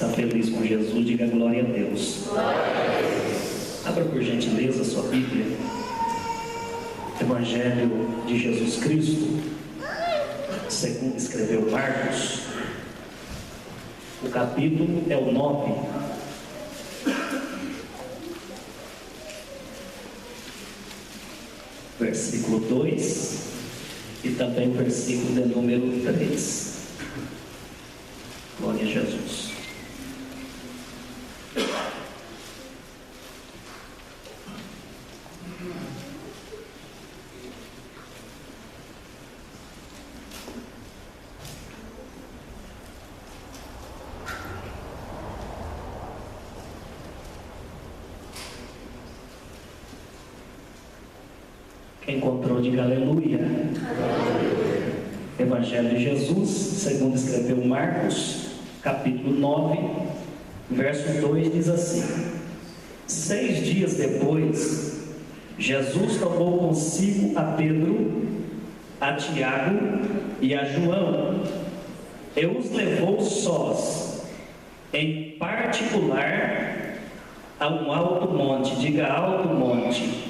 Está feliz com Jesus? Diga glória a Deus. Abra por gentileza a sua Bíblia. Evangelho de Jesus Cristo, segundo escreveu Marcos. O capítulo é o 9. Versículo 2 e também o versículo de número 3. Glória a Jesus. Quem encontrou, diga aleluia. Evangelho de Jesus, segundo escreveu Marcos, capítulo 9, verso 2, diz assim: 6 dias depois, Jesus tomou consigo a Pedro, a Tiago e a João, e os levou sós, em particular, a um alto monte. Diga alto monte.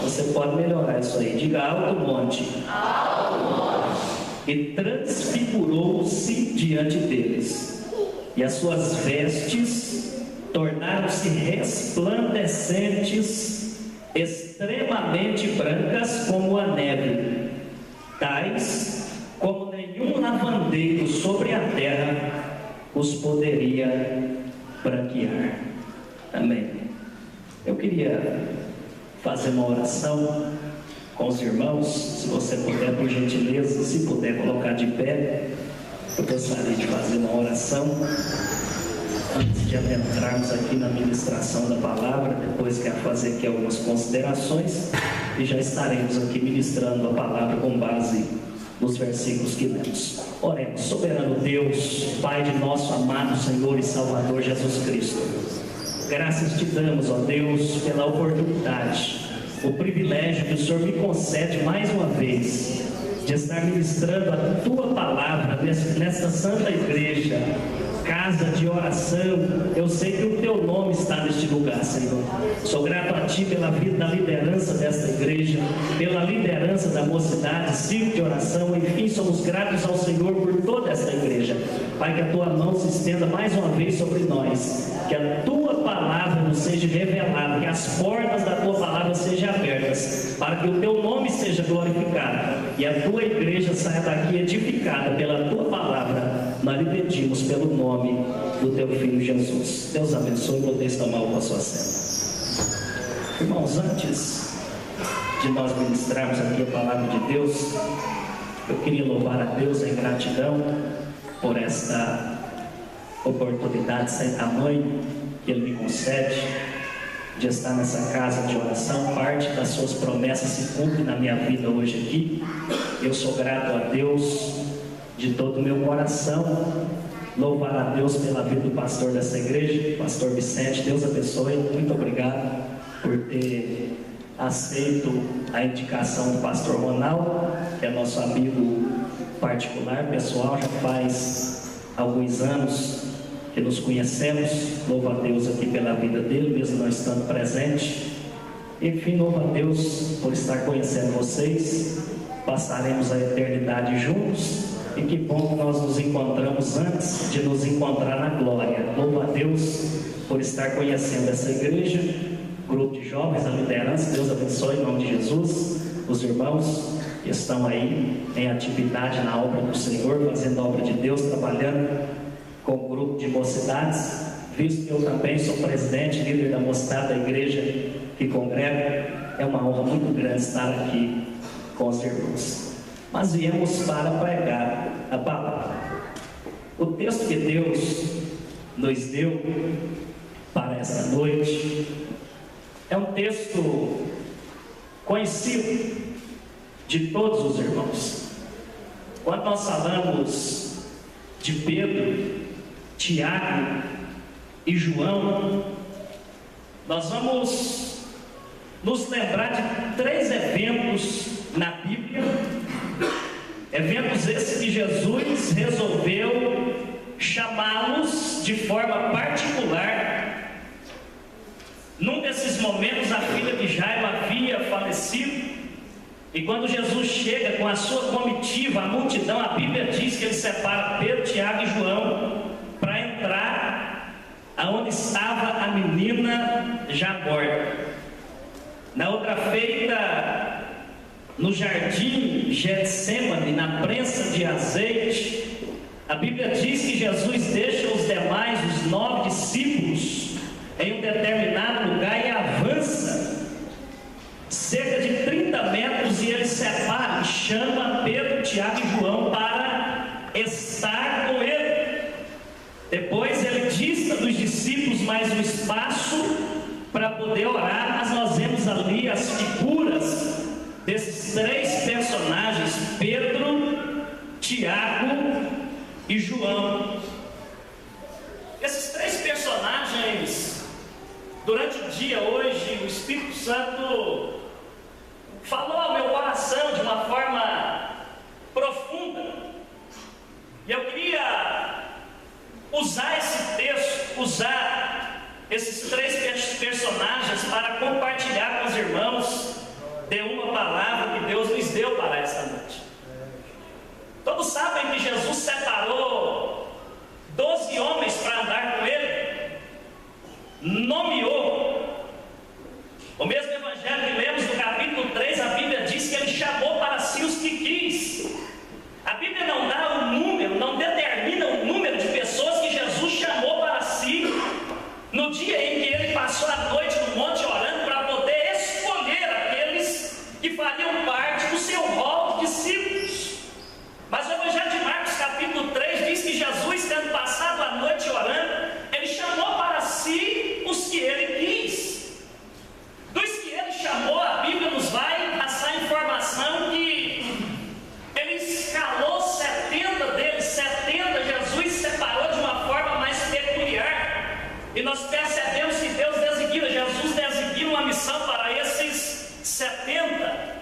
Você pode melhorar isso aí. Diga alto monte. E transfigurou-se diante deles, e as suas vestes tornaram-se resplandecentes, extremamente brancas como a neve, tais como nenhum lavandeiro sobre a terra os poderia branquear. Amém. Eu queria fazer uma oração com os irmãos. Se você puder, por gentileza, se puder colocar de pé, eu gostaria de fazer uma oração antes de adentrarmos aqui na ministração da palavra. Depois quero fazer aqui algumas considerações e já estaremos aqui ministrando a palavra com base nos versículos que lemos. Oremos. Soberano Deus, Pai de nosso amado Senhor e Salvador Jesus Cristo, graças te damos, ó Deus, pela oportunidade, o privilégio que o Senhor me concede mais uma vez de estar ministrando a tua palavra nesta santa igreja, casa de oração. Eu sei que o teu nome está neste lugar, Senhor. Sou grato a ti pela vida da liderança desta igreja, pela liderança da mocidade, círculo de oração. Enfim, somos gratos ao Senhor por toda esta igreja. Pai, que a tua mão se estenda mais uma vez sobre nós, que a tua palavra nos seja revelada, que as portas da tua palavra sejam abertas, para que o teu nome seja glorificado e a tua igreja saia daqui edificada pela tua palavra. Nós lhe pedimos pelo nome do teu Filho Jesus. Deus abençoe e podeis tomar com a sua cena. Irmãos, antes de nós ministrarmos aqui a palavra de Deus, eu queria louvar a Deus em gratidão por esta oportunidade sem tamanho que Ele me concede de estar nessa casa de oração. Parte das suas promessas se cumpre na minha vida hoje aqui. Eu sou grato a Deus de todo o meu coração. Louvar a Deus pela vida do pastor dessa igreja, pastor Vicente. Deus abençoe. Muito obrigado por ter aceito a indicação do pastor Ronaldo, que é nosso amigo particular, pessoal. Já faz alguns anos que nos conhecemos. Louvo a Deus aqui pela vida dele, mesmo não estando presente. Enfim, louvo a Deus por estar conhecendo vocês. Passaremos a eternidade juntos, e que bom que nós nos encontramos antes de nos encontrar na glória. Louvo a Deus por estar conhecendo essa igreja, grupo de jovens, a liderança. Deus abençoe em nome de Jesus. Os irmãos que estão aí em atividade na obra do Senhor, fazendo a obra de Deus, trabalhando com o grupo de mocidades, visto que eu também sou presidente, líder da mocidade da igreja que congrega. É uma honra muito grande estar aqui com os irmãos. Mas viemos para pregar a palavra. O texto que Deus nos deu para esta noite é um texto conhecido de todos os irmãos. Quando nós falamos de Pedro, Tiago e João, nós vamos nos lembrar de 3 eventos na Bíblia, eventos esses que Jesus resolveu chamá-los Jesus de forma particular. Num desses momentos a filha de Jairo havia falecido, e quando Jesus chega com a sua comitiva, a multidão, a Bíblia diz que ele separa Pedro, Tiago e João para entrar aonde estava a menina já morta. Na outra feita, no jardim Getsêmani, na prensa de azeite, a Bíblia diz que Jesus deixa os demais, os 9 discípulos, em um determinado lugar e avança cerca de 30 metros, e ele separa e chama Pedro, Tiago e João para estar com ele. Depois ele dista dos discípulos mais um espaço para poder orar. Mas nós vemos ali as figuras desses 3 personagens: Pedro, Tiago e João. Esses 3 personagens, durante o dia hoje, o Espírito Santo falou ao meu coração de uma forma profunda, e eu queria usar esse texto, usar esses 3 personagens para compartilhar com os irmãos de uma palavra que Deus nos deu para esta noite. Todos sabem que Jesus separou 12 homens para andar com ele, nomeou. O mesmo evangelho que lemos no capítulo 3, a Bíblia diz que ele chamou para si os que quis. A Bíblia não dá o número, não determina o número de pessoas que Jesus chamou para si no dia em que ele passou a noite no monte orando, para poder escolher aqueles que fariam parte do seu rol de discípulos. Mas o evangelho de Marcos capítulo 3 diz que Jesus, tendo passado a noite orando, ele chamou para si os que ele quis. Dos que ele chamou, a Bíblia nos vai passar a informação que ele escalou 70 deles. 70 Jesus separou de uma forma mais peculiar, e nós percebemos que Deus designa, Jesus designa uma missão para esses 70.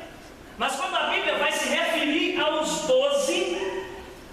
Mas quando a Bíblia vai se referir aos 12,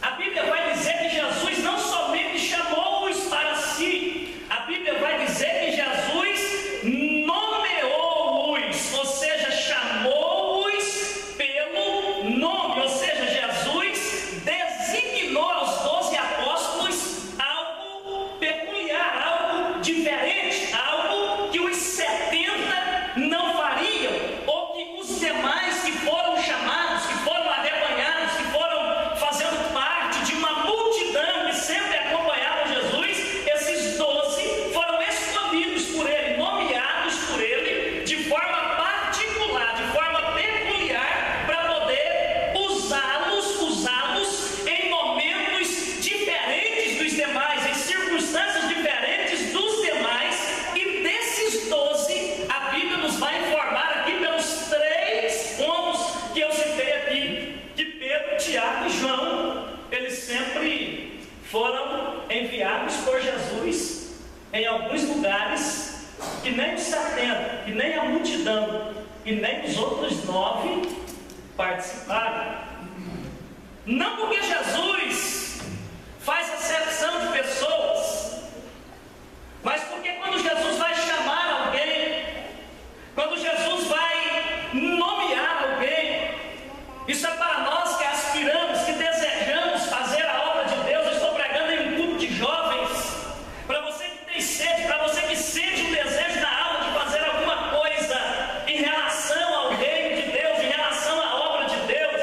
a Bíblia vai dizer que Jesus não somente chamou-os para si, a Bíblia vai dizer que Jesus nomeou-os, ou seja, chamou-os pelo nome. Ou seja, Jesus designou aos 12 apóstolos algo peculiar, algo diferente, algo que os 70 não fariam, ou que os demais que foram chamados, que foram arrebanhados, que foram fazendo parte de uma multidão que sempre acompanhava Jesus, esses 12 foram escolhidos por ele, nomeados por ele de forma particular, de forma peculiar, para poder usá-los em momentos diferentes dos demais, em circunstâncias diferentes dos demais. E desses 12, a Bíblia nos vai informar aqui pelos 3 pontos que eu citei aqui, que Pedro, Tiago e João, eles sempre foram enviados por Jesus em alguns lugares que nem os 70, que nem a multidão, e nem os outros 9 participaram. Não porque Jesus faz acepção de pessoas, mas porque quando Jesus vai chamar alguém, quando Jesus vai nomear alguém, isso é para nós que aspiramos, que desejamos fazer a obra de Deus. Eu estou pregando em um grupo de jovens, para você que tem sede, para você que sente um desejo na alma de fazer alguma coisa em relação ao reino de Deus, em relação à obra de Deus.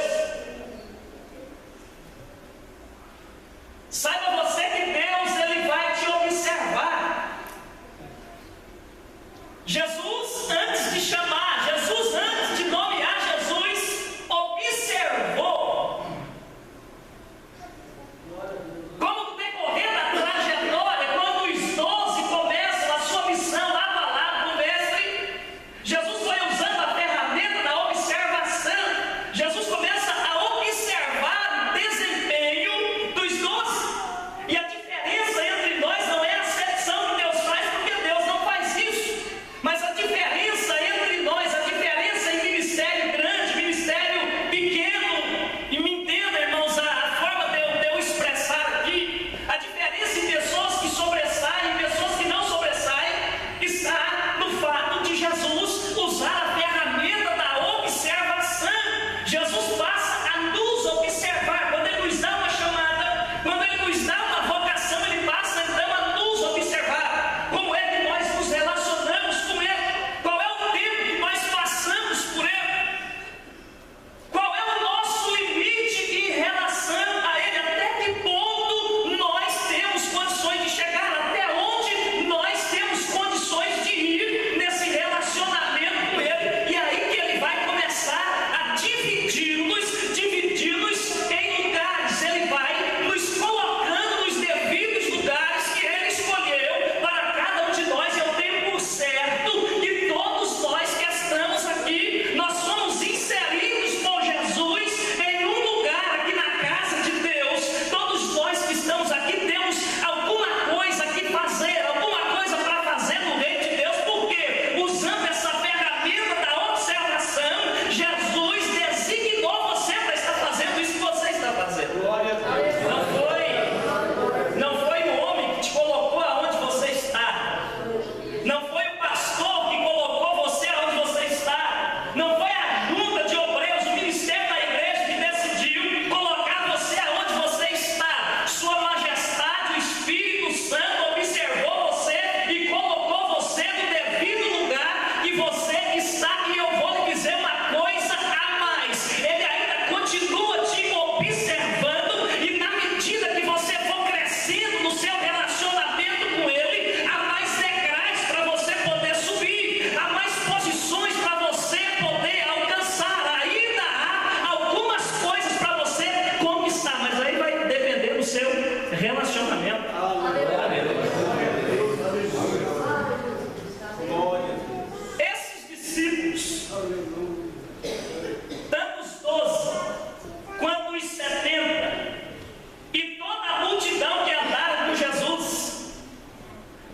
relacionamento. Esses discípulos, tanto os 12 quanto os 70 e toda a multidão que andaram com Jesus,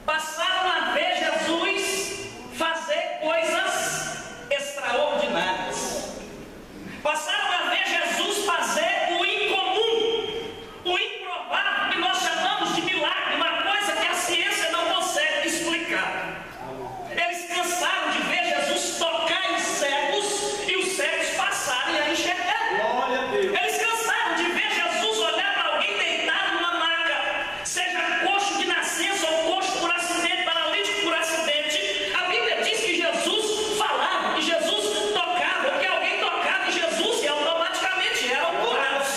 passaram a ver Jesus fazer coisas extraordinárias. Passaram a ver Jesus fazer o incomum, o improvável, que nós chamamos de milagre, uma coisa que a ciência não consegue explicar. Eles cansaram de ver Jesus tocar em cegos e os cegos passarem a enxergar. Glória a Deus. Eles cansaram de ver Jesus olhar para alguém deitado numa maca, seja coxo de nascença ou coxo por acidente, paralítico por acidente. A Bíblia diz que Jesus falava, que Jesus tocava, que alguém tocava em Jesus e automaticamente eram curados.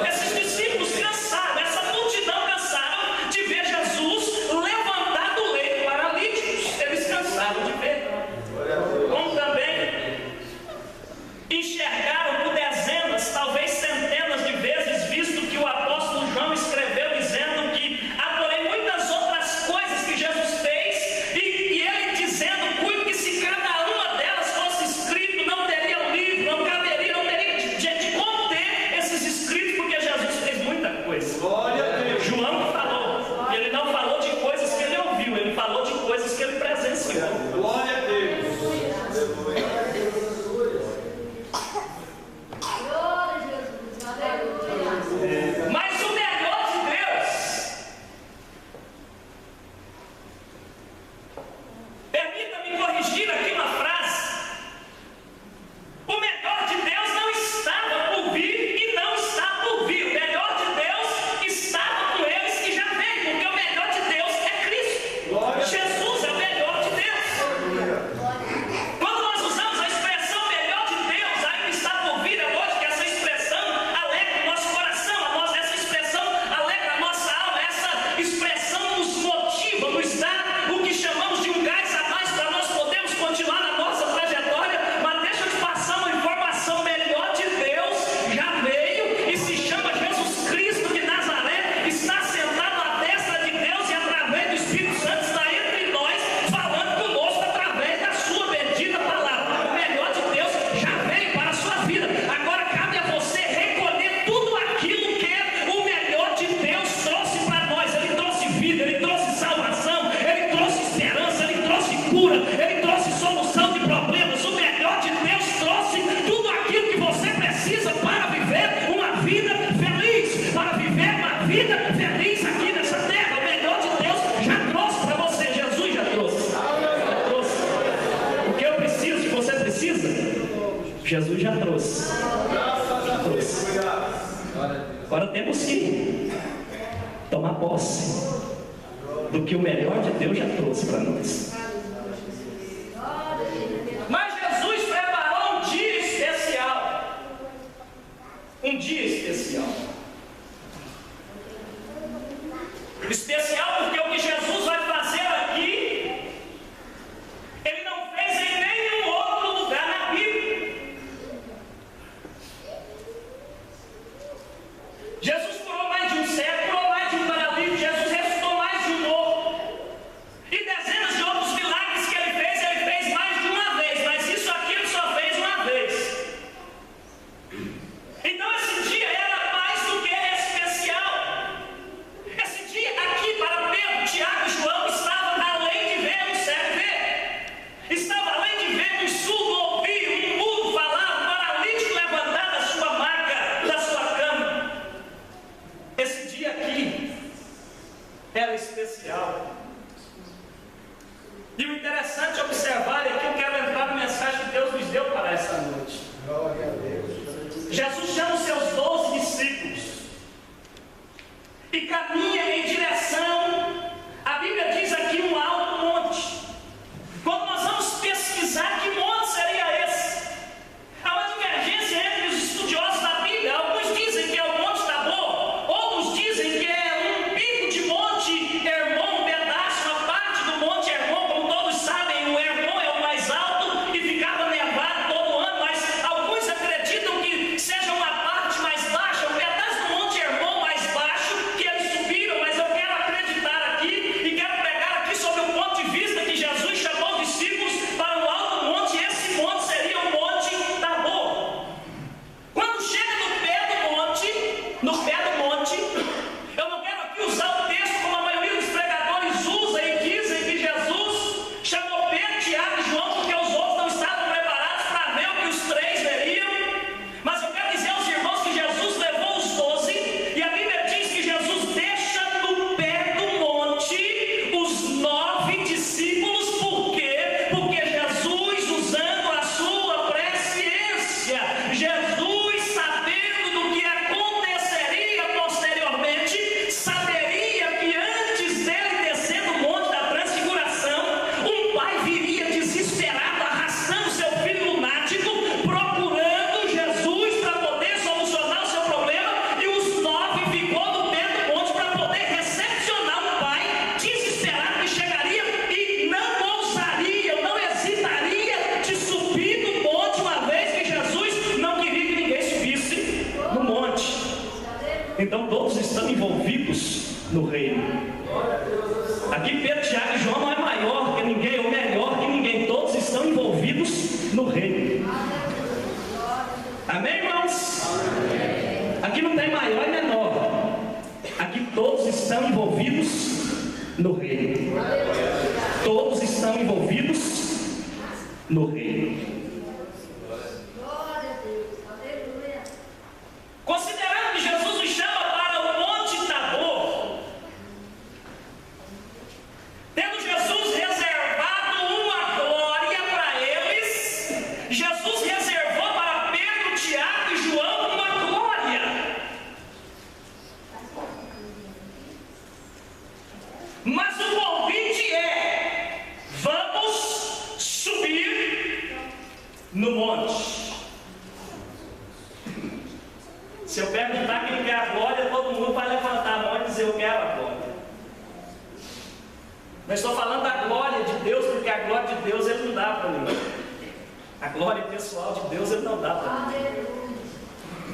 Esses discípulos cansaram, essa multidão cansaram de ver Jesus levantar do leito paralíticos. Eles cansaram de ver. Como também enxergaram por dezenas, talvez centenas de vezes, visto que o apóstolo João escreveu dizendo que há porém muitas outras coisas que Jesus fez, e ele dizendo: cuide que se cada uma delas fosse escrito, não teria um livro, não caberia, não teria de conter esses escritos, porque Jesus fez muita coisa. Glória a Deus. João falou, ele não falou de coisas que ele ouviu, ele falou de coisas que ele presenciou. Glória a Deus. Mas o melhor de Deus, permita-me corrigir aqui uma frase, o melhor de Deus não estava por vir e não está por vir. O melhor de Deus estava com eles e já veio, porque o melhor de Deus é Cristo. Glória. Jesus é o melhor de Deus. Quando nós usamos a expressão melhor de Deus, ainda está por vir, é lógico que essa expressão alegra o nosso coração, essa expressão alegra a nossa alma, essa expressão nos motiva, nos dá o que chamamos de um gás a mais para nós podermos continuar na nossa trajetória. Mas deixa eu te passar uma informação: o melhor de Deus já veio e se chama Jesus Cristo de Nazaré, está sentado à destra de Deus e através do Espírito Santo está entre nós, falando conosco através da sua bendita palavra. O melhor de Deus já veio para a sua vida. Agora cabe a você recolher tudo aquilo que o melhor de Deus trouxe para nós. Ele trouxe vida, ele trouxe salvação, ele trouxe esperança, ele trouxe cura, ele trouxe solução de problemas. O melhor de Deus trouxe tudo aquilo que você precisa para viver uma vida feliz, para viver uma vida feliz aqui nessa terra. O melhor de Deus já trouxe para você. Jesus já trouxe. Já trouxe. O que eu preciso, que você precisa, Jesus já trouxe. Já trouxe. Agora temos que tomar posse do que o melhor de Deus já trouxe para nós. Mas Jesus preparou um dia especial. Um dia especial. Especial porque o que Jesus vai fazer aqui, ele não fez em nenhum outro lugar na Bíblia. Jesus curou mais de um cego, curou mais de um paralítico, Jesus ressuscitou mais de um morto. E dezenas de outros milagres que ele fez mais de uma vez, mas isso aqui ele só fez uma vez. Então esse dia era mais do que especial. Esse dia aqui para Pedro, Tiago e João estava além de ver um cego ver. Estava além de ver um surdo ouvir, um mudo falar, um paralítico levantar da sua maca, da sua cama. Esse dia aqui era especial. E o interessante é observar, e aqui eu quero entrar na mensagem que Deus nos deu para essa noite. Glória a Deus. Jesus chama os seus 12 discípulos e caminha em direção, a Bíblia diz aqui, um alto monte. Quando nós vamos pesquisar que monte seria esse, há uma divergência entre os estudiosos da Bíblia. Alguns dizem que é o Monte Tabor, outros dizem que é um pico de Monte Hermon, um pedaço, uma parte do Monte Hermon. Como todos sabem, o Hermon é o mais alto e ficava nevado todo ano, mas alguns acreditam que seja uma parte mais baixa, um pedaço do Monte Hermon mais baixo, que eles subiram no reino. Aqui Pedro, Tiago e João não é maior que ninguém ou melhor que ninguém, todos estão envolvidos no reino. Amém, irmãos? Aqui não tem maior e menor, aqui todos estão envolvidos no reino. Todos estão envolvidos no reino. Considerando que Jesus nos chama para o Monte Tabor, tendo Jesus reservado uma glória para eles, Jesus reservou para Pedro, Tiago e João uma glória. Mas o convite é: vamos subir no monte. Se eu perguntar quem quer a glória, todo mundo vai levantar a mão e dizer: eu quero a glória. Mas estou falando da glória de Deus, porque a glória de Deus Ele não dá para mim. A glória pessoal de Deus Ele não dá para mim.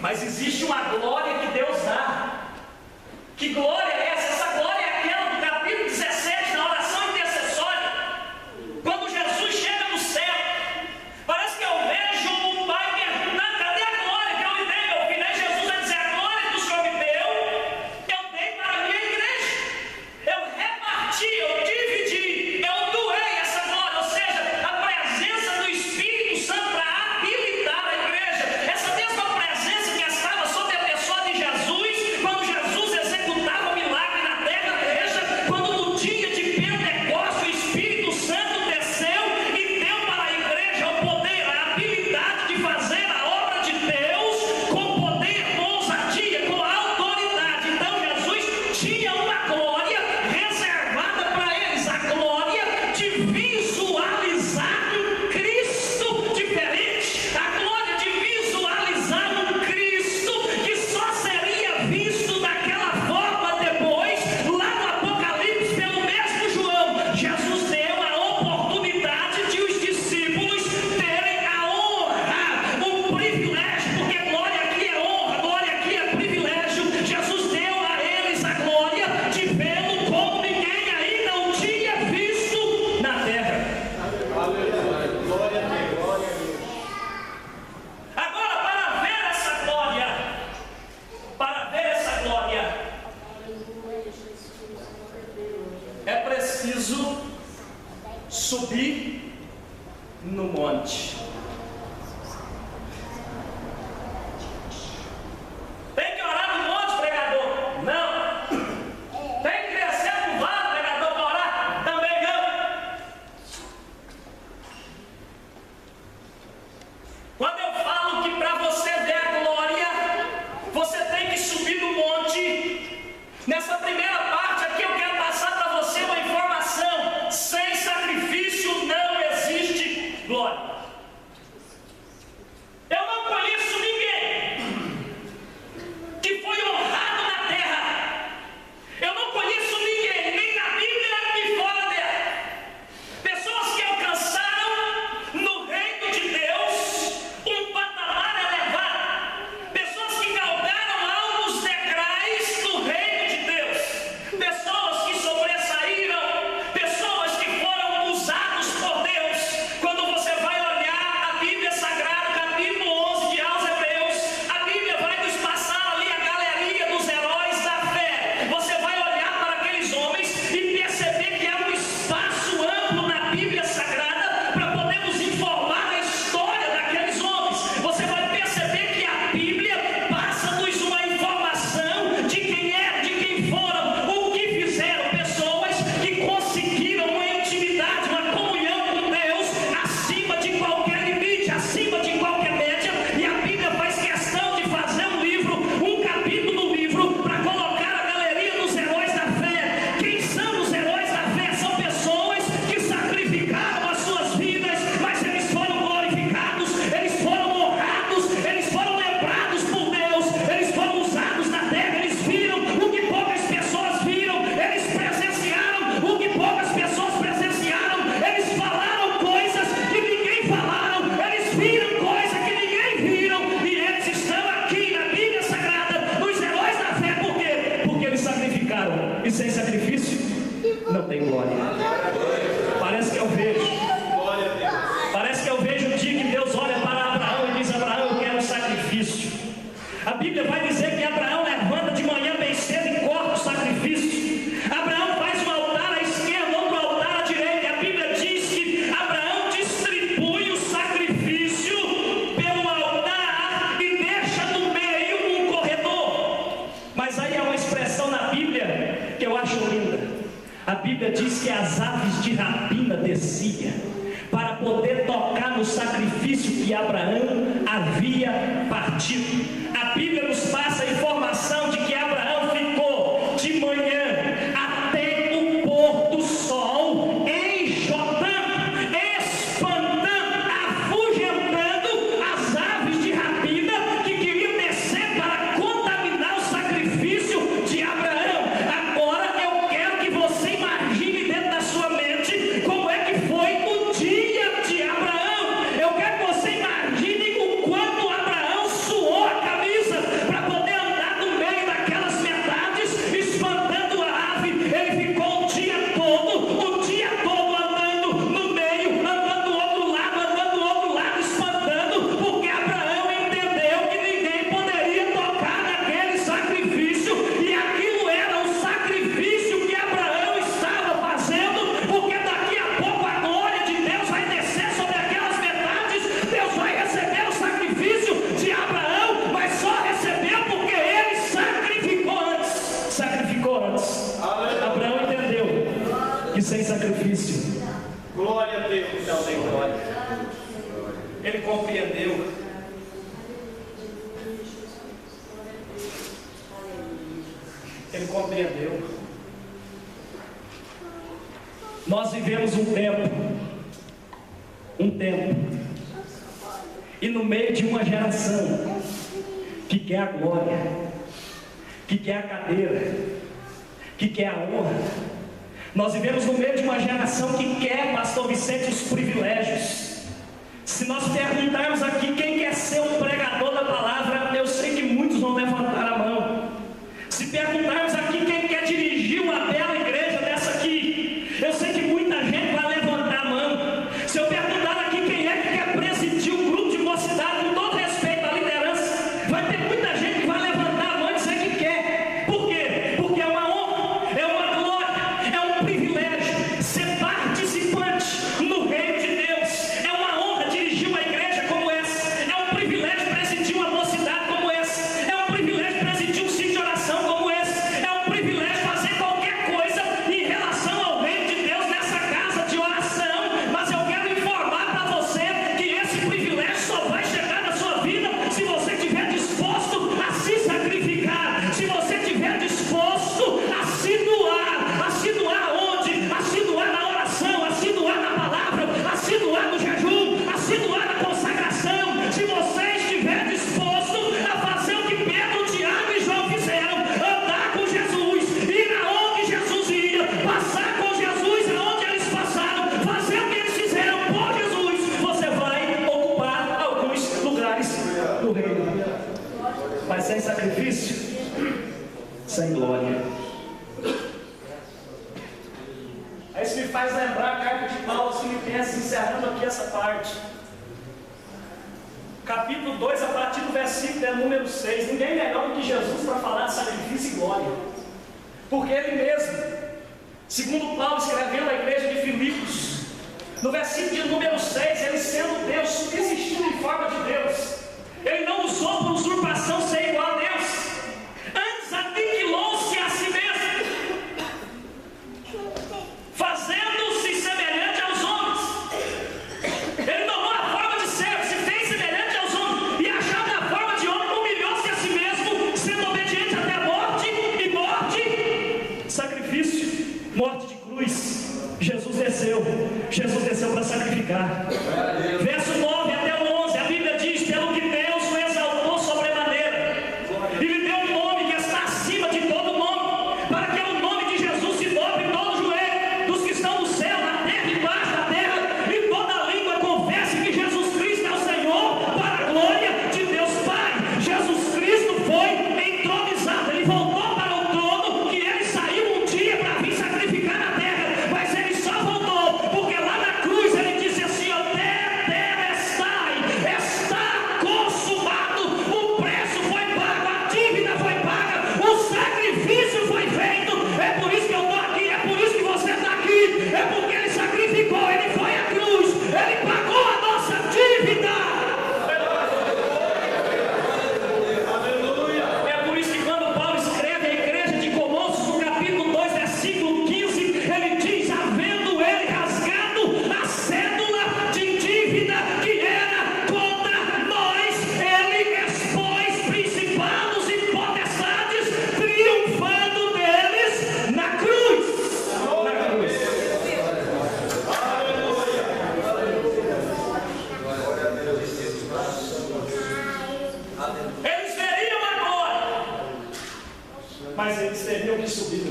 Mas existe uma glória que Deus dá. Que glória é essa? Essa glória é aquela do capítulo 17, na oração intercessória. Quando Jesus chega no céu, parece que eu vejo o Pai perguntando: cadê a glória que eu lhe dei, meu filho? Aí Jesus vai dizer: a glória que o Senhor me deu, eu dei para a minha igreja. Eu reparti, eu dividi, eu doei essa glória, ou seja, a presença do Espírito Santo para habilitar a igreja. Essa mesma presença que estava sobre a pessoa de Jesus, quando Jesus executava o milagre na terra, veja, quando no dia de Pentecostes o Espírito Santo desceu e deu para a igreja o poder, a habilidade de fazer a obra de Deus com poder, com ousadia, com autoridade. Então Jesus tinha uma glória reservada para eles, a glória de visualizar um Cristo diferente, a glória de visualizar um Cristo que só seria visto daquela forma depois, lá no Apocalipse, pelo mesmo João. Jesus deu a oportunidade de os discípulos terem a honra, o privilégio, porque glória aqui é honra, glória aqui é privilégio. Jesus deu a eles a glória de vê-lo como ninguém ainda o tinha visto na terra. Aleluia. Glória a Deus. Glória a Deus. Agora, para ver essa glória, é preciso subir no monte. Tem que orar no monte, pregador? Não. Tem que descer no vale, pregador, para orar? Também não. Quando eu falo que para você ver a glória, você tem que subir no monte, nessa primeira parte aqui eu quero passar para você uma informação: sem sacrifício não existe glória. Eu não conheço ninguém que foi honrado na terra. Eu não conheço ninguém, nem na Bíblia, nem fora dela. Pessoas que alcançaram no reino de Deus um patamar elevado. Pessoas que galgaram altos degraus do reino de Deus. Pessoas que sobressaíram. Pessoas que foram usados por Deus. Quando você vai olhar a Bíblia Sagrada, capítulo 11 de aos Hebreus, a Bíblia vai nos passar ali a galeria dos heróis da fé. Você vai olhar para aqueles homens e perceber que há um espaço amplo na Bíblia Sagrada para podermos informar a história daqueles homens. Você vai perceber que a Bíblia passa-nos uma informação de quem é, de quem foram, o que fizeram. Pessoas que conseguiram uma intimidade, uma comunhão com Deus acima de qualquer limite, acima de qualquer média. E a Bíblia faz questão de fazer um livro, um capítulo do livro, para colocar a galeria dos heróis da fé. Quem são os heróis da fé? São pessoas que sacrificaram as suas vidas, mas eles foram glorificados, eles foram honrados, eles foram lembrados por Deus, eles foram usados na terra. Eles viram o que poucas pessoas viram, eles presenciaram o que poucas pessoas presenciaram, eles falaram coisas que ninguém falaram, eles viram coisas que ninguém viram, e eles estão aqui na Bíblia Sagrada, nos heróis da fé. Por quê? Porque eles sacrificaram e sem sacrifício não tem glória. Parece que eu vejo. Parece que eu vejo o dia que Deus olha para Abraão e diz: Abraão, eu quero um sacrifício. A Bíblia vai dizer que Abraão levanta de manhã bem cedo e corta o sacrifício. Abraão faz um altar à esquerda, outro altar à direita. E a Bíblia diz que Abraão distribui o sacrifício pelo altar e deixa no meio um corredor. Mas aí há uma expressão na Bíblia que eu acho linda. A Bíblia diz que as aves de rapina desciam para poder tocar no sacrifício que Abraão havia partido. A Bíblia nos passa a informação de que Abraão ficou de manhã até o pôr do sol, enxotando, espantando, afugentando as aves de rapina que queriam descer para contaminar o sacrifício de Abraão. Agora eu quero que você imagine dentro da sua mente como é que foi o dia de Abraão. Eu quero que você imagine o quanto Abraão suou a camisa para poder andar no meio daquelas metades, espantando a ave. Ele ficou o dia todo andando no meio, andando do outro lado, espantando, porque Abraão entendeu que ninguém poderia tocar naquele sacrifício, e aquilo era o sacrifício que Abraão estava fazendo, porque daqui a pouco a glória de Deus vai descer sobre aquelas metades. Deus vai receber o sacrifício de Abraão, mas só recebeu porque ele sacrificou antes. Abraão entendeu que sem sacrifício Glória a Deus, não tem glória. ele compreendeu. Ele compreendeu. Nós vivemos um tempo, e no meio de uma geração que quer a glória, que quer a cadeira, que quer a honra. Nós vivemos no meio de uma geração que quer, pastor Vicente, os privilégios. Se nós perguntarmos aqui quem quer ser um pregador da palavra, eu sei que muitos vão levantar a mão. Se perguntarmos aqui quem quer dirigir uma bela igreja dessa aqui, eu sei que muita gente vai levantar a mão. Se eu perguntar aqui quem é que quer presidir um grupo de mocidade, com todo respeito à liderança, vai ter muita gente que vai levantar a mão e dizer que quer. Por quê? Porque é uma honra, é uma glória, é um privilégio ser participante no reino de Deus. É uma honra dirigir uma igreja como essa. É um privilégio presidir uma mocidade como essa. É um privilégio presidir um sítio de oração como esse. É um privilégio fazer qualquer coisa em relação ao reino de Deus nessa casa de oração. Mas eu quero informar para você que esse privilégio só vai chegar na sua vida se você estiver disposto a se sacrificar, se você estiver disposto a se doar. A se doar onde? A se doar na oração, a se doar na palavra, a se doar no jejum, a se doar na consagração. Se você estiver disposto a fazer o que Pedro, Tiago e João fizeram, andar com Jesus, ir aonde Jesus ia, passar com Jesus aonde eles passaram, fazer o que eles fizeram por Jesus, você vai ocupar alguns lugares do reino. Mas sem sacrifício, sem glória. Isso me faz lembrar a carta de Paulo aos Filipenses, encerrando aqui essa parte. Capítulo 2, a partir do versículo número 6. Ninguém melhor do que Jesus para falar de sacrifício e glória. Porque ele mesmo, segundo Paulo escrevendo à igreja de Filipos, no versículo de número 6, ele sendo Deus, subsistindo em forma de Deus, ele não usou por usurpação ser igual a Deus. Antes aniquilou-se a si mesmo, fazendo-se semelhante aos homens. Ele tomou a forma de servo, se fez semelhante aos homens, e achando a forma de homem, humilhou-se a si mesmo, sendo obediente até a morte, e morte, sacrifício, morte de cruz. Jesus desceu para sacrificar. Verso 9 até o 11, a Bíblia diz: pelo que Deus o exaltou sobremaneira, e lhe deu um nome que está acima de todo nome, para que o nome de Jesus se dobre em todo joelho, dos que estão no céu, na terra e embaixo da terra, e toda língua confesse que Jesus Cristo é o Senhor, para a glória de Deus Pai. Jesus Cristo foi entronizado, ele voltou para o trono que ele saiu um dia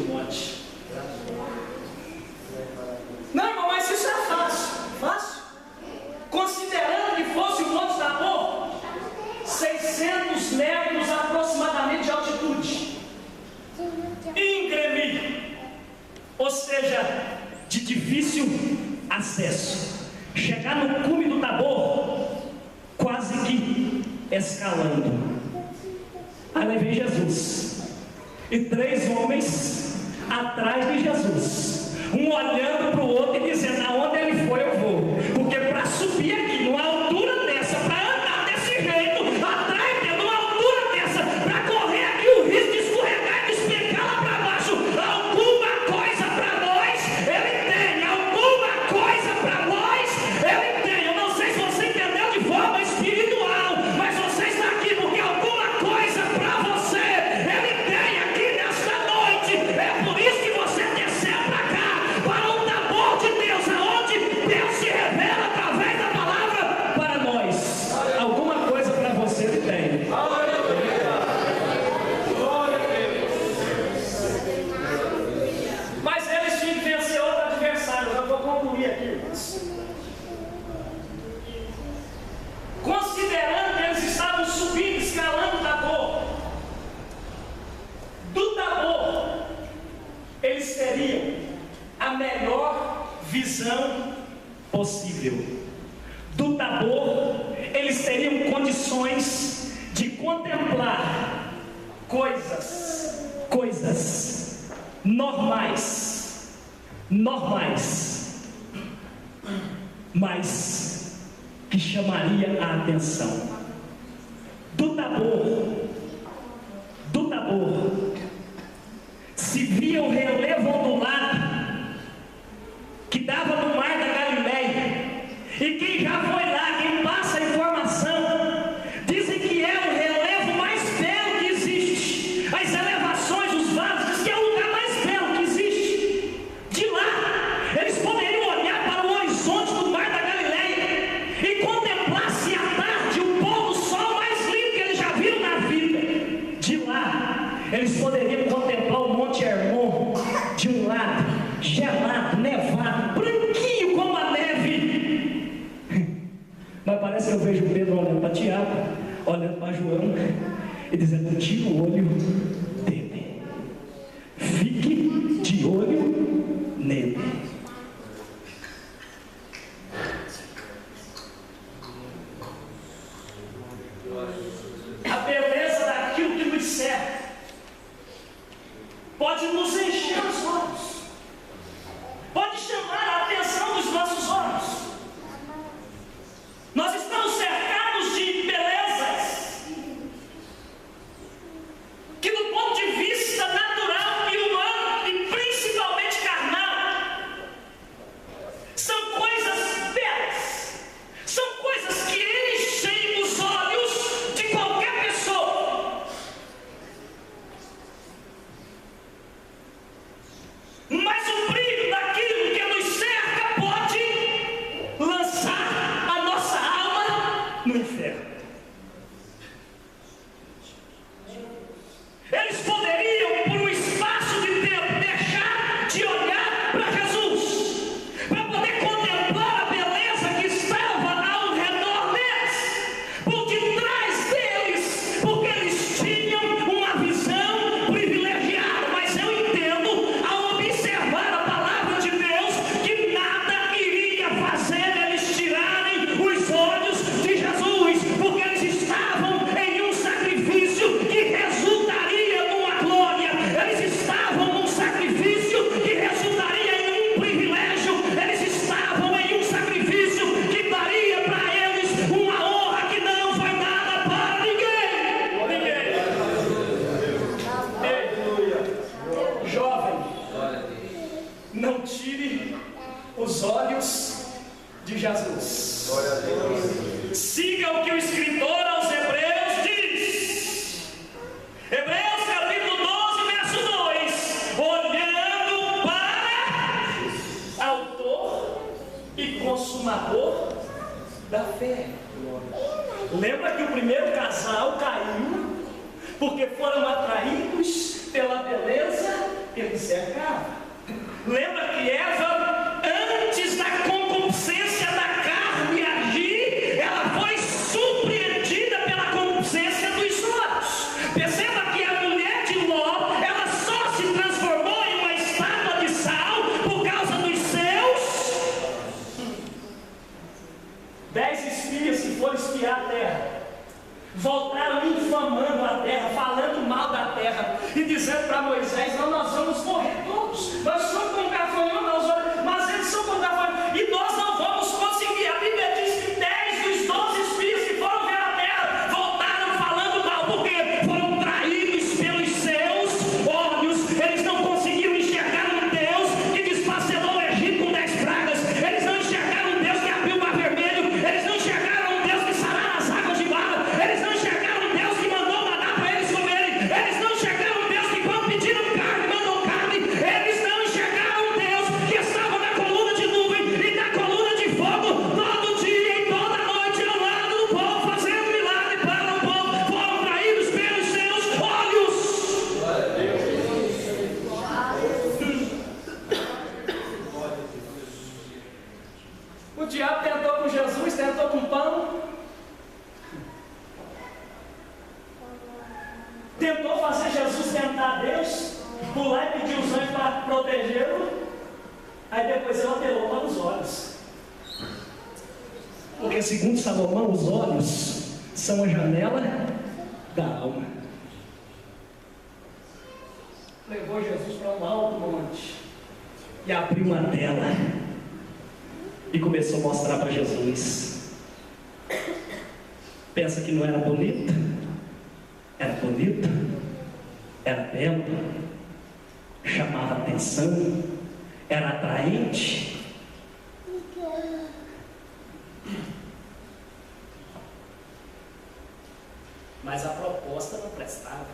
monte. Não, irmão, mas isso é fácil. Fácil? Considerando que fosse o Monte Tabor, 600 metros aproximadamente de altitude, íngreme, ou seja, de difícil acesso. Chegar no cume do Tabor, quase que escalando. Aí vem Jesus e 3 homens atrás de Jesus, um olhando para o outro e dizendo: aonde ele for eu vou, porque para subir aqui numa altura dessa, para andar desse jeito atrás dele, numa altura dessa, para correr aqui o risco de escorregar e despencar lá para baixo, alguma coisa para nós ele tem, alguma coisa para nós ele tem. Eu não sei se você entendeu de forma espiritual, mas você está aqui porque alguma coisa para você ele tem aqui nesta noite. É por isso que você desceu para cá, para o Tabor de Deus, aonde Deus se revela através da palavra para nós. Alguma coisa para você ele tem. Mas eles tinham que vencer outro adversário. Eu vou concluir aqui, irmãos. Considerando que eles estavam subindo, escalando o Tabor, do Tabor eles teriam a melhor visão possível. Do Tabor eles teriam condições de contemplar coisas normais, mas que chamaria a atenção. Do Tabor se via o relevo ondulado que dava no mar da Galileia, e quem já foi lá, quem passa a informação, dizem que é o relevo mais belo que existe. As elevações, os vales, diz que é o lugar mais belo que existe. De lá eles poderiam olhar para o horizonte do mar da Galileia e contemplar se à tarde o pôr do sol mais lindo que eles já viram na vida. De lá eles poderiam contemplar o Monte Hermon, de um lado, gelado, nevado, branquinho como a neve. Mas parece que eu vejo Pedro olhando para Tiago, olhando para João e dizendo: tira o olho dele, fique de olho nele. A beleza daquilo que nos cerca pode nos encher os olhos, pode chamar a atenção dos nossos olhos. Nós estamos cercados de belezas que, do ponto de vista natural e humano, e principalmente carnal, são coisas belas, são coisas que enchem os olhos de qualquer pessoa. Mas o brilho daquilo que nos cerca pode lançar a nossa alma no inferno. Eles poderiam, por um espaço de tempo, deixar de olhar para Jesus, para poder contemplar a beleza que estava ao redor deles, por detrás deles, porque eles tinham uma visão privilegiada. Mas eu entendo, ao observar a palavra de Deus, que nada iria fazer eles tirarem os olhos de Jesus, porque eles estavam em um sacrifício que resultaria numa glória, eles estavam num sacrifício que resultaria em um privilégio, eles estavam em um sacrifício que daria para eles uma honra que não foi dada para ninguém. Ei, jovem, não tire os olhos de Jesus. Siga o que o escritor aos Hebreus diz. Hebreus capítulo 12, verso 2: olhando para autor e consumador da fé. Lembra que o primeiro casal caiu porque foram atraídos pela beleza ele cercava. Lembra que Eva, antes da concupiscência da carne agir, ela foi surpreendida pela concupiscência dos olhos. Perceba que a mulher de Ló, ela só se transformou em uma estátua de sal por causa dos seus 10 espias que foram espiar a terra. Voltaram infamando a terra, falando mal da terra e dizendo para Moisés: não, nós vamos morrer todos, nós somos com gafanhotos, mas eles são com gafanhotos e nós não vamos conseguir. A Bíblia diz que 10 dos 12 espias que foram ver a terra voltaram falando mal, porque foram traídos pelos seus olhos. Eles não conseguiram enxergar um Deus que desfacelou o Egito com 10 pragas, eles não enxergaram um Deus que abriu o mar vermelho, eles não enxergaram um Deus que sarara as águas de barra, eles não enxergaram um Deus que mandou maná para eles comerem, eles não enxergaram um Deus que quando pediram carne, mandou carne, eles não enxergaram um Deus que estava na coluna de nuvem e na coluna de fogo, todo dia e toda noite, ao lado do povo, fazendo milagre para o povo. Foram traídos pelos seus olhos. O diabo tentou com Jesus, tentou com pão, tentou fazer Jesus tentar Deus, pular e pedir os anjos para protegê-lo. Aí depois ele apelou para os olhos. Porque segundo Salomão, os olhos são a janela da alma. Levou Jesus para um alto monte e abriu uma tela e começou a mostrar para Jesus. Pensa que não era bonito? Era bonito, era belo, chamava atenção, era atraente. Mas a proposta não prestava.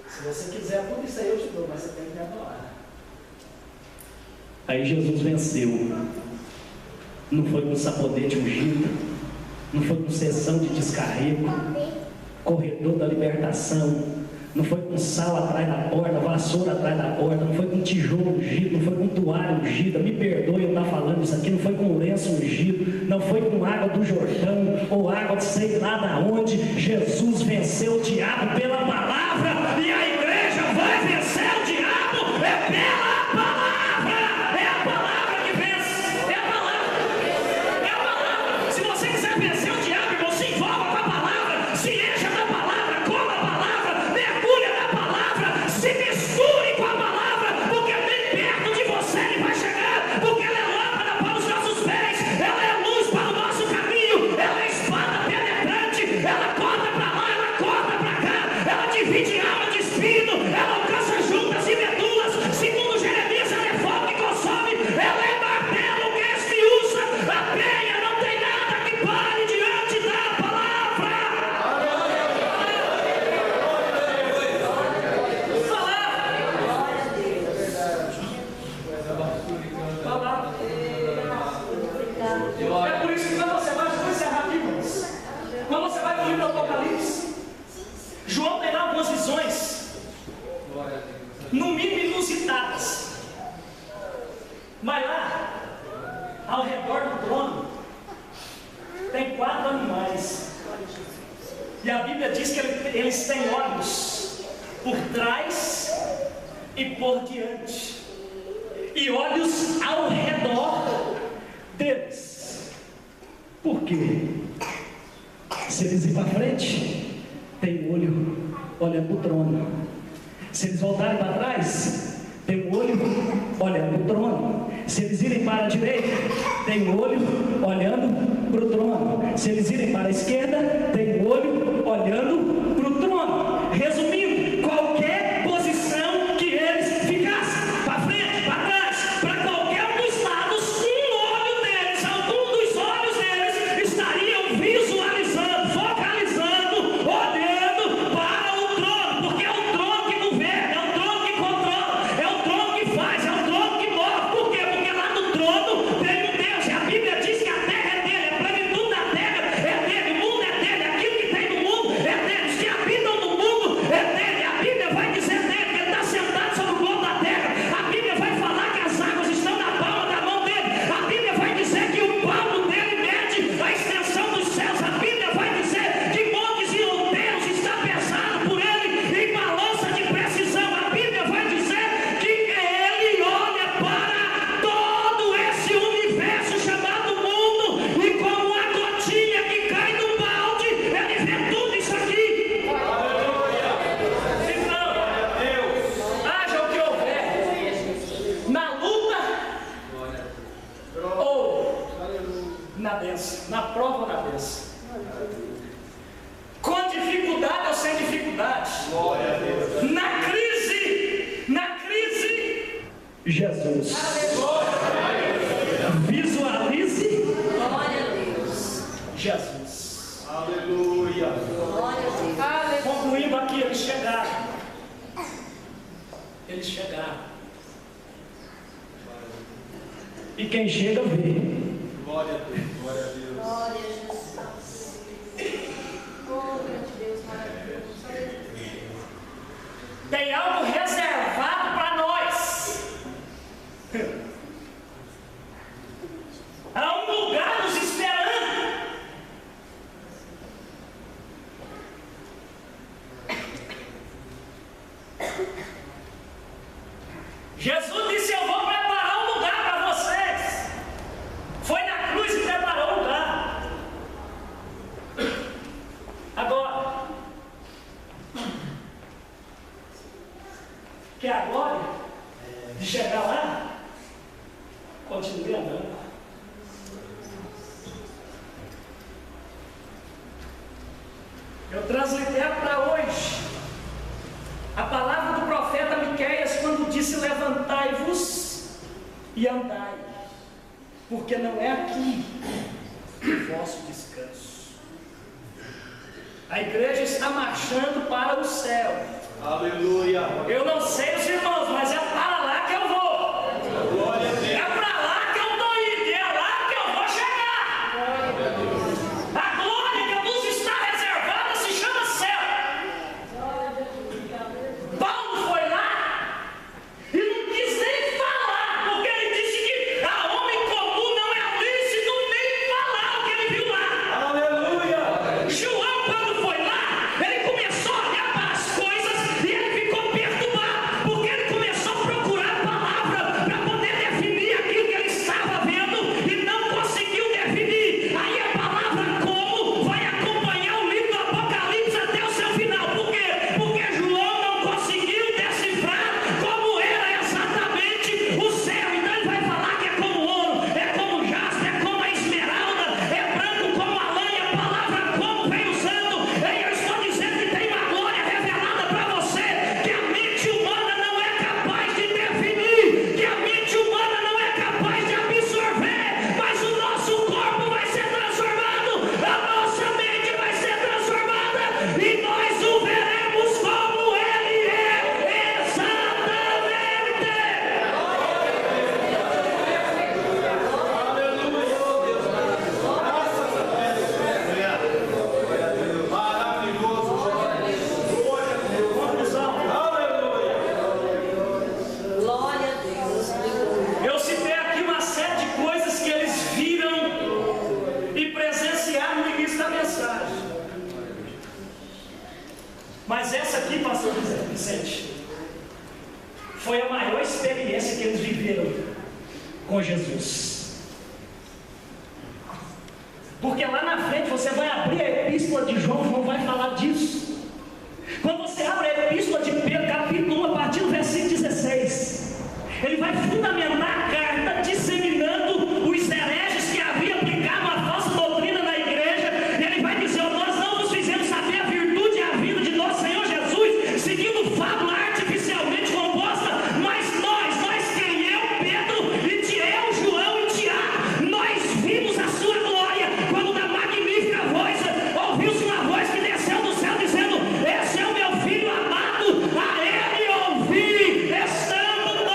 Se você quiser tudo isso aí eu te dou, mas você tem que me adorar. Aí Jesus venceu. Não foi com sabonete ungido, não foi com sessão de descarrego, corredor da libertação, não foi com sal atrás da porta, vassoura atrás da porta, não foi com tijolo ungido, não foi com toalha ungida, me perdoe eu estar falando isso aqui, não foi com lenço ungido, não foi com água do Jordão, ou água de sei lá da onde. Jesus venceu o diabo pela palavra, e a igreja vai vencer o diabo pela palavra. É a palavra que vence, é a palavra, é a palavra. Se você quiser vencer o diabo, irmão, se envolva com a palavra, se encha da palavra, coma a palavra, mergulha na palavra, se misture com a palavra, porque bem perto de você ele vai chegar, porque ela é lâmpada para os nossos pés, ela é luz para o nosso caminho, ela é espada penetrante, ela corta para lá, ela corta para cá, ela divide alma de espírito, ela alcança juntas e medulas, segundo Jeremias, ela é fogo que consome, ela é martelo que esmiuça a penha, não tem nada que pare diante da palavra. Palavra. É por isso que quando você vai, vou encerrar aqui, irmãos. Quando você vai para o livro do Apocalipse, João tem lá algumas visões, no mínimo inusitadas. Mas lá, ao redor do trono, tem 4 animais. E a Bíblia diz que eles têm olhos por trás e por diante, e olhos ao redor deles. Por quê? Se eles irem para frente, tem olho olhando para o trono. Se eles voltarem para trás, tem olho olhando para o trono. Se eles irem para a direita, tem olho olhando para o trono. Se eles irem para a esquerda, tem olho olhando para o trono. Resumindo, qualquer posição que eles ficassem, para frente, para trás, para qualquer um dos lados, um olho deles, algum dos olhos deles estariam visualizando, focalizando, olhando para o trono, porque é o trono que governa, é o trono que controla, é o trono que faz, é o trono que move. Por quê? Porque lá no trono tem um Deus, e a Bíblia diz que a terra é dele, a plenitude da terra é dele, o mundo é dele, aquilo que tem no mundo é dele. Se Jesus. Visualize. Glória a Deus. Jesus. Aleluia. Glória a Deus. Concluindo aqui, eles chegaram. Eles chegaram. E quem chega vê. Glória a Deus. Glória a Deus. Glória a Jesus. Glória a Deus, maravilhoso. Tem algo reservado para nós. Há um lugar nos esperando. Jesus disse: eu vou preparar um lugar para vocês. Foi na cruz e preparou um lugar. Agora, que a glória de chegar lá continue andando. Eu translitero para hoje a palavra do profeta Miqueias, quando disse: levantai-vos e andai, porque não é aqui o vosso descanso. A igreja está marchando para o céu. Aleluia. Eu não sei os irmãos, mas é para lá que eu vou. Glória a Deus. É para lá que eu estou indo, é lá que eu vou chegar. A glória que nos está reservada se chama céu. Paulo foi lá e não quis nem falar, porque ele disse que a homem comum não é lícito nem falar o que ele viu lá. Aleluia. João, quando foi lá, ele começou a olhar para as coisas e ele ficou perturbado, porque ele começou a procurar a palavra para poder definir aquilo que ele estava vendo e não conseguiu definir. Aí a palavra como vai acompanhar o livro do Apocalipse até o seu final. Por quê? Porque João não conseguiu decifrar como era exatamente o céu. Então ele vai falar que é como ouro, é como jaspe, é como a esmeralda, é branco como a lã. E a palavra como vem usando. E eu estou dizendo que tem uma glória revelada para você, que a mente humana não é capaz de definir, que a mente humana não é capaz de absorver, mas o nosso corpo vai ser transformado, a nossa mente vai ser transformada e nós o veremos como ele é exatamente. Maravilhoso. Conclusão. Glória a Deus. Eu citei aqui uma série de coisas que eles viram e presenciaram no início da mensagem. Mas essa aqui, pastor Vicente, foi a maior experiência que eles viveram com Jesus. Porque lá na frente você vai abrir a epístola de João, João vai falar disso. Quando você abre a epístola de Pedro, capítulo 1, a partir do versículo 16, ele vai fundamentar a carta disseminando os hereges que haviam aplicado a falsa doutrina na igreja. E ele vai dizer: nós não vos fizemos saber a virtude e a vida de nosso Senhor Jesus, seguindo fábula artificialmente composta, mas nós quem? Eu, Pedro, e eu, João e Tiago, nós vimos a sua glória, quando da magnífica voz ouviu-se uma voz que desceu do céu dizendo: esse é o meu filho amado, a ele ouvi. Estamos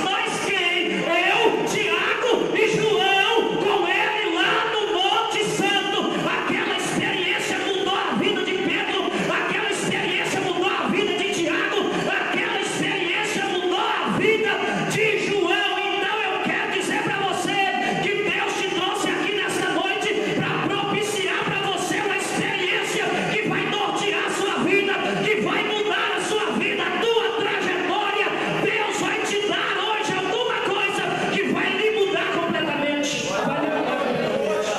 nós quem? Eu, Tiago e João, com ele lá no Monte Santo. Aquela experiência mudou a vida de Pedro, aquela experiência mudou a vida de Tiago, aquela experiência mudou a vida de João. Então eu quero dizer para você que Deus te trouxe aqui nessa noite para propiciar para você uma experiência que vai nortear a sua vida, que vai mudar a sua vida, a tua trajetória. Deus vai te dar hoje alguma coisa que vai lhe mudar completamente. Vai lhe mudar completamente.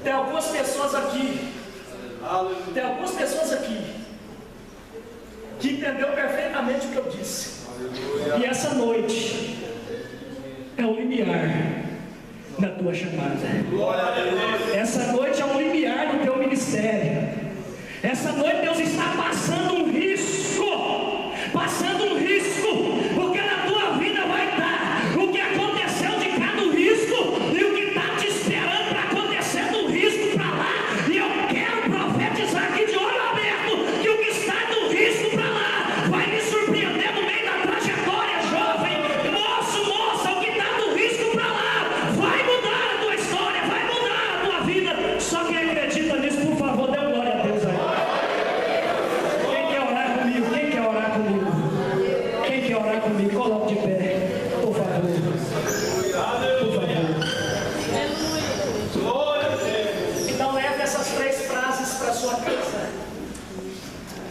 Tem algumas pessoas aqui, tem algumas pessoas aqui que entendeu perfeitamente o que eu disse. E essa noite é o limiar na tua chamada. Glória a Deus. Essa noite é um limiar no teu ministério. Essa noite Deus está passando um risco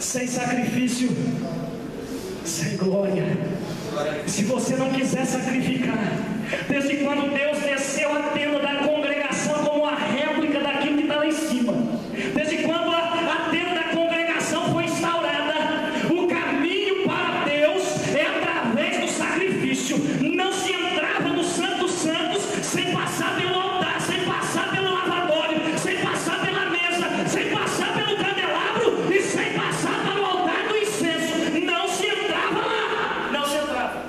sem sacrifício, sem glória. Se você não quiser sacrificar, desde quando Deus desceu a tenda da congregação como uma réplica daquilo que está lá em cima, desde quando a tenda da congregação foi instaurada, o caminho para Deus é através do sacrifício. Não se entrava no Santo dos Santos sem passar pelo altar, sem passar pelo lavatório, sem passar pela mesa, sem passar pelo candelabro e sem passar para o altar do incenso. Não se entrava lá, não se entrava.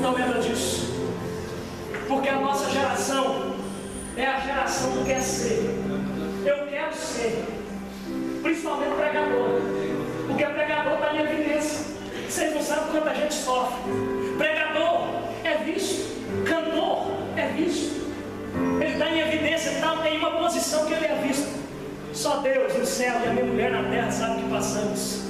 Não lembra disso, porque a nossa geração é a geração do quer ser. Eu quero ser, principalmente pregador, porque pregador está em evidência. Vocês não sabem quanta gente sofre. Pregador é visto, cantor é visto, ele está em evidência, está em uma posição que ele é visto. Só Deus no céu e a minha mulher na terra sabe o que passamos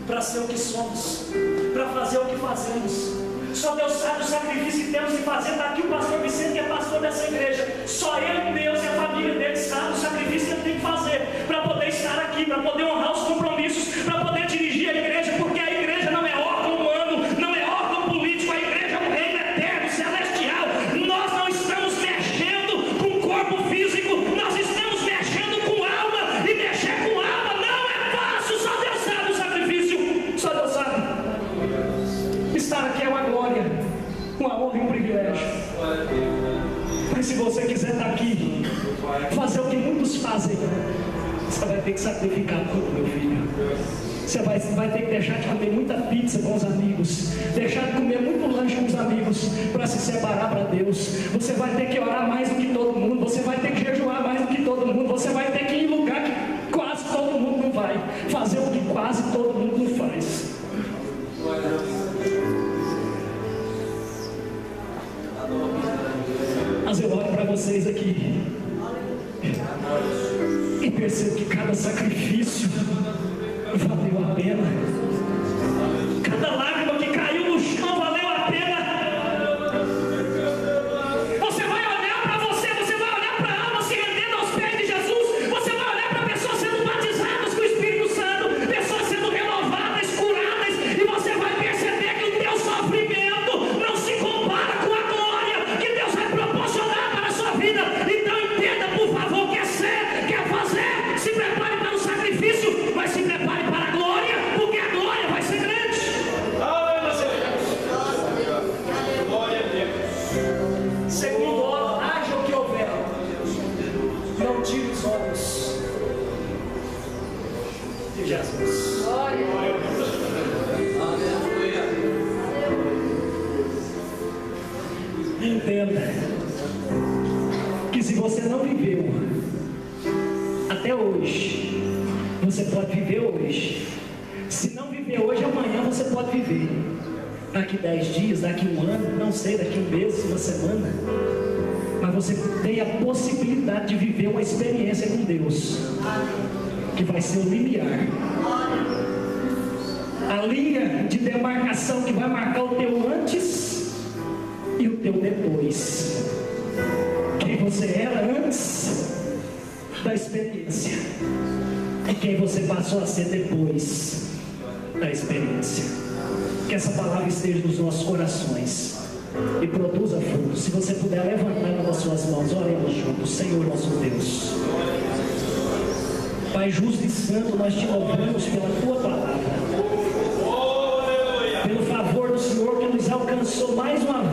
para ser o que somos, para fazer o que fazemos. Só Deus sabe o sacrifício que temos que fazer. Está aqui o pastor Vicente, que é pastor dessa igreja. Só ele, Deus e a família dele sabe o sacrifício que ele tem que fazer para poder estar aqui, para poder honrar os compromissos, para poder dirigir a igreja, porque a igreja não é órgão humano, não é órgão político, a igreja é um reino eterno, celestial. Nós não estamos mexendo com o corpo físico, nós estamos mexendo com alma, e mexer com alma não é fácil. Só Deus sabe o sacrifício, só Deus sabe. Estar aqui é uma glória, uma honra e um privilégio. Mas se você quiser estar aqui, fazer o que muitos fazem, você vai ter que sacrificar tudo, meu filho. Você vai ter que deixar de comer muita pizza com os amigos, deixar de comer muito lanche com os amigos, para se separar para Deus. Você vai ter que orar mais do que todo mundo, você vai ter que jejuar mais do que todo mundo, você vai ter que ir em lugar que quase todo mundo não vai, fazer o que quase todo mundo não faz. Mas eu olho para vocês aqui e percebo que cada sacrifício valeu a pena. Cada lágrima que caiu no chão valeu a pena. Você vai olhar para você vai olhar para a alma se rendendo aos pés de Jesus. Você vai olhar para pessoas sendo batizadas com o Espírito Santo, pessoas sendo renovadas, curadas, e você vai perceber que o teu sofrimento não se compara com a glória que Deus vai proporcionar para a sua vida. Então entenda, por favor, quer ser, quer fazer, se prepare para o sacrifício, mas se prepare para a glória, porque a glória vai ser grande. Glória a Deus. Segundo, haja o que houver, não tire os olhos de Jesus. Glória a Deus. Entenda que se você não viveu até hoje, você pode viver hoje. Se não viver hoje, amanhã você pode viver. Daqui 10 dias, daqui um ano, não sei, daqui um mês, uma semana. Mas você tem a possibilidade de viver uma experiência com Deus, que vai ser o limiar, a linha de demarcação que vai marcar o teu antes e o teu depois. Quem você era antes da experiência e quem você passou a ser depois da experiência. Que essa palavra esteja nos nossos corações e produza fruto. Se você puder levantar uma das suas mãos, oremos juntos. Senhor nosso Deus, Pai justo e santo, nós te louvamos pela tua palavra, pelo favor do Senhor que nos alcançou mais uma